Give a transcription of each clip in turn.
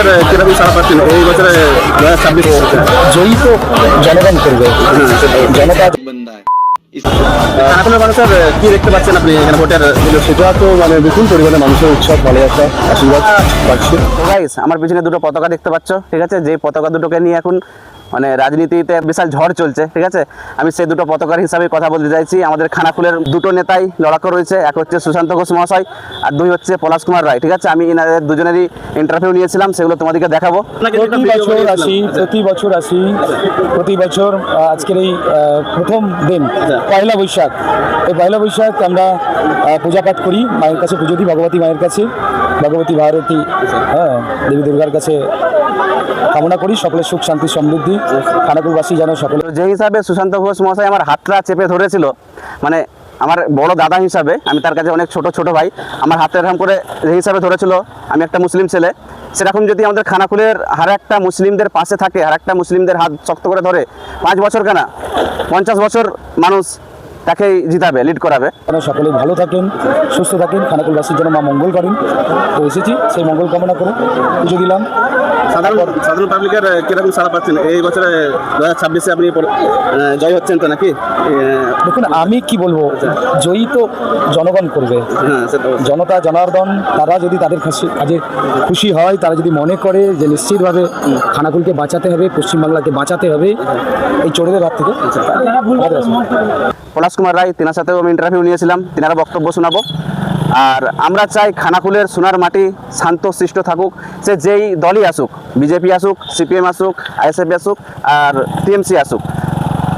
মানুষের কিরকম সারা পাচ্ছেন এই বছরে 2026 জয়ী তো জনগণ করবে, জনতা। খানাকুলের মানুষের কি দেখতে পাচ্ছেন আপনি এখানে ভোটের? সেটা তো মানে বিপুল পরিমাণে মানুষের উৎসব, ভালোবাসা, আশীর্বাদ পাচ্ছে। গাইস, আমার পিছনে দুটো পতাকা দেখতে পাচ্ছ, ঠিক আছে? যে পতাকা দুটোকে নিয়ে এখন মানে রাজনীতিতে বিশাল ঝড় চলছে, ঠিক আছে? আমি সেই দুটো পতাকার হিসাবে কথা বলতে চাইছি। আমাদের খানাকুলের দুটো নেতাই লড়াকু রয়েছে, এক হচ্ছে সুশান্ত ঘোষ মহাশয় আর দুই হচ্ছে পলাশ কুমার রায়, ঠিক আছে? আমি এনাদের দুজনেরই ইন্টারভিউ নিয়েছিলাম, সেগুলো তোমাদেরকে দেখাবো। প্রতি বছর আজকের এই প্রথম দিন পয়লা বৈশাখ, এই পয়লা বৈশাখ আমরা পূজা পাঠ করি, মায়ের কাছে পুজো দিই, ভগবতী মায়ের কাছে, ভগবতী ভারতী, হ্যাঁ, দেবী দুর্গার কাছে কামনা করি সকলের সুখ শান্তি সমৃদ্ধি, খানাকুলবাসী যেন সকলে। যে হিসাবে সুশান্ত ঘোষ মহাশয় আমার হাতটা চেপে ধরেছিল, মানে আমার বড় দাদা হিসাবে, আমি তার কাছে অনেক ছোট ভাই, আমার হাতে এরকম করে যে হিসাবে ধরেছিল, আমি একটা মুসলিম ছেলে, সেরকম যদি আমাদের খানাকুলের আর একটা মুসলিমদের পাশে থাকে, আর একটা মুসলিমদের হাত শক্ত করে ধরে 5 বছর কেন 50 বছর মানুষ তাকেই জিতাবে, লিড করাবে। সকলে ভালো থাকেন, সুস্থ থাকেন, খানাকুলবাসীর জন্য মা মঙ্গল করেন। তো এসেছি সেই মঙ্গল কামনা করে পুজো দিলাম। সাধারণ পাবলিকের কিরকম সাড়া পাচ্ছেন এই বছরে 2026-এ? আপনি জয় হচ্ছেন তো নাকি? দেখুন, আমি কি বলবো, জয়ী তো জনগণ করবে, জনতা জনার্দন। তারা যদি তাদের কাজে খুশি হয়, তারা যদি মনে করে যে নিশ্চিতভাবে খানাকুলকে বাঁচাতে হবে, পশ্চিমবাংলাকে বাঁচাতে হবে এই চোরেদের হাত থেকে। পলাশ কুমার রায়, তেনার সাথেও আমি ইন্টারভিউ নিয়েছিলাম, তেনারা বক্তব্য শোনাবো। আর আমরা চাই খানাকুলের সোনার মাটি শান্ত সৃষ্ট থাকুক, সে যেই দলই আসুক, বিজেপি আসুক, সিপিএম আসুক, আইএসএফ আসুক আর টিএমসি আসুক,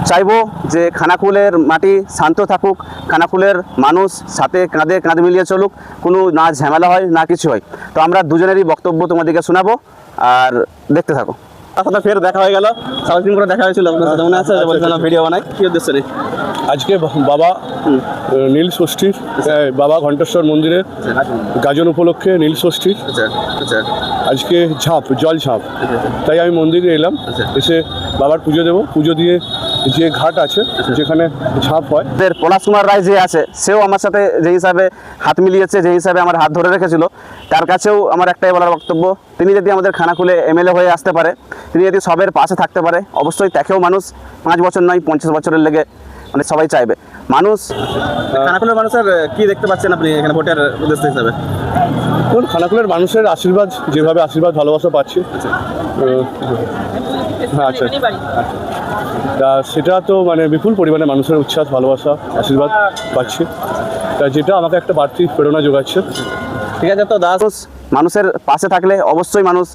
চাইবো যে খানাকুলের মাটি শান্ত থাকুক, খানাকুলের মানুষ সাথে কাঁধে কাঁধ মিলিয়ে চলুক, কোনো না ঝামেলা হয় না কিছু হয়। তো আমরা দুজনেরই বক্তব্য তোমাদেরকে শোনাবো, আর দেখতে থাকো। আপনার ফের দেখা হয়ে গেল, সারাদিন করে দেখা হয়েছিল, আপনার সাথে মনে আছে? বলছিলাম ভিডিও বানাই, কি উদ্দেশ্য নেই আজকে বাবা নীল ষষ্ঠীর, বাবা ঘণ্টেশ্বর মন্দিরে গাজন উপলক্ষে নীল ষষ্ঠীর আজকে জল ঝাঁপ, তাই আমি মন্দিরে এলাম, এসে বাবার পুজো দেবো। পুজো দিয়ে যে ঘাট আছে যেখানে ঝাঁপ হয়, পলাশ কুমার রায় যে আছে, সেও আমার সাথে যে হিসাবে হাত মিলিয়েছে, যে হিসাবে আমার হাত ধরে রেখেছিল, তার কাছেও আমার একটাই বলার বক্তব্য, তিনি যদি আমাদের খানাকুলে এমএলএ হয়ে আসতে পারে, তিনি যদি সবের পাশে থাকতে পারে, অবশ্যই তাকেও মানুষ 5 বছর নয় 50 বছরের লেগে মানে সবাই চাইবে। মানুষ খানাকুলের মানুষের কি দেখতে পাচ্ছেন আপনি এখানে ভোটের উদ্দেশ্য হিসাবে? খানাকুলের মানুষের আশীর্বাদ, যেভাবে আশীর্বাদ ভালোবাসা পাচ্ছি, হ্যাঁ আচ্ছা, তা সেটা তো মানে বিপুল পরিমাণে মানুষের উচ্ছ্বাস, ভালোবাসা, আশীর্বাদ পাচ্ছি, তা যেটা আমাকে একটা বাড়তি প্রেরণা যোগাচ্ছে। ঠিক আছে, তো দাস মানুষের পাশে থাকলে অবশ্যই মানুষ